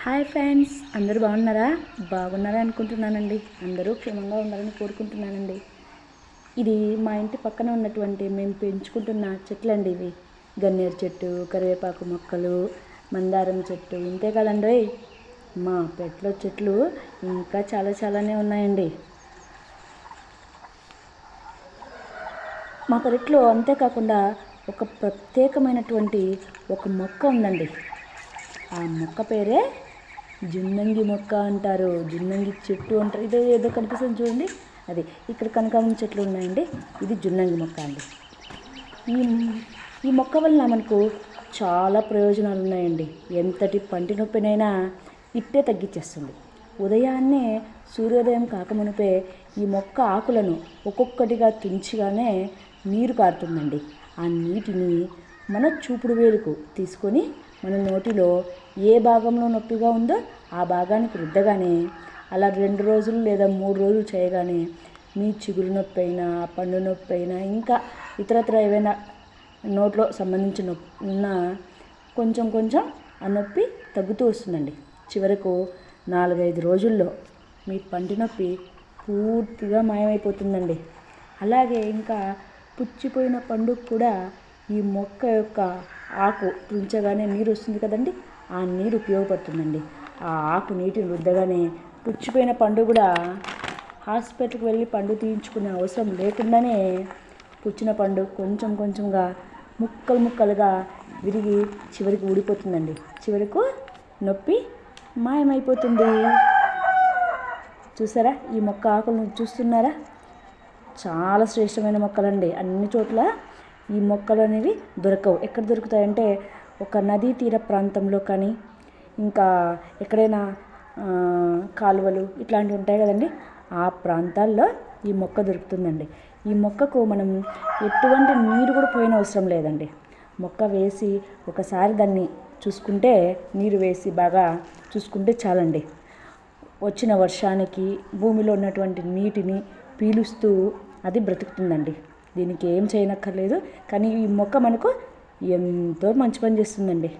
Hi friends, అందరూ బాగున్నారా? బాగున్నారా అనుకుంటున్నానండి. అందరూ క్షేమంగా ఉండాలని కోరుకుంటున్నానండి. ఇది మా ఇంటి పక్కన ఉన్నటువంటి మేము పెంచుకుంటున్న చెట్లు అండి. ఇవి గన్నేరు చెట్టు, కరివేపాకు మొక్కలు, మందారం చెట్టు, ఇంతే కదండి. మా పెట్లో చెట్లు ఇంకా చాలానే ఉన్నాయండి. మా పెరట్లో అంతేకాకుండా ఒక ప్రత్యేకమైనటువంటి ఒక మొక్క ఉందండి. ఆ మొక్క పేరే జున్నంగి మొక్క అంటారు. జున్నంగి చెట్టు అంటారు. ఇదే ఏదో కనిపిస్తుంది చూడండి, అది ఇక్కడ కనకాంబరం చెట్లు ఉన్నాయండి. ఇది జున్నంగి మొక్క అండి. ఈ ఈ మొక్క వలన మనకు చాలా ప్రయోజనాలు ఉన్నాయండి. ఎంతటి పంటి నొప్పినైనా ఇట్టే తగ్గించేస్తుంది. ఉదయాన్నే సూర్యోదయం కాకమునిపే ఈ మొక్క ఆకులను ఒక్కొక్కటిగా తుంచిగానే నీరు కారుతుందండి. ఆ నీటిని మన చూపుడు వేలుకు తీసుకొని మన నోటిలో ఏ భాగంలో నొప్పిగా ఉందో ఆ భాగానికి రుద్దగానే అలా 2 రోజులు లేదా 3 రోజులు చేయగానే మీ చిగురు నొప్పి అయినా, పండు నొప్పి అయినా, ఇంకా ఇతరత్ర ఏవైనా నోట్లో సంబంధించిన నొప్పి ఉన్న కొంచెం ఆ నొప్పి తగ్గుతూ వస్తుందండి. చివరకు 4-5 రోజుల్లో మీ పంటి నొప్పి పూర్తిగా మాయమైపోతుందండి. అలాగే ఇంకా పుచ్చిపోయిన పండు కూడా ఈ మొక్క యొక్క ఆకు తుంచగానే నీరు వస్తుంది కదండి, ఆ నీరు ఉపయోగపడుతుందండి. ఆ ఆకు నీటిని రుద్దగానే పుచ్చిపోయిన పండు కూడా హాస్పిటల్కి వెళ్ళి పండు తీయించుకునే అవసరం లేకుండానే పుచ్చిన పండు కొంచెంగా ముక్కలుగా విరిగి చివరికి ఊడిపోతుందండి. చివరకు నొప్పి మాయమైపోతుంది. చూసారా, ఈ మొక్క ఆకులను చూస్తున్నారా? చాలా శ్రేష్టమైన మొక్కలండి. అన్ని చోట్ల ఈ మొక్కలు అనేవి దొరకవు. ఎక్కడ దొరుకుతాయంటే ఒక నదీ తీర ప్రాంతంలో కానీ, ఇంకా ఎక్కడైనా కాలువలు ఇట్లాంటివి ఉంటాయి కదండి, ఆ ప్రాంతాల్లో ఈ మొక్క దొరుకుతుందండి. ఈ మొక్కకు మనం ఎటువంటి నీరు కూడా పోయిన అవసరం లేదండి. మొక్క వేసి ఒకసారి దాన్ని చూసుకుంటే, నీరు వేసి బాగా చూసుకుంటే చాలండి. వచ్చిన వర్షానికి భూమిలో ఉన్నటువంటి నీటిని పీలుస్తూ అది బ్రతుకుతుందండి. దీనికి ఏం చేయనక్కర్లేదు. కానీ ఈ మొక్క మనకు ఎంతో మంచి పని చేస్తుందండి.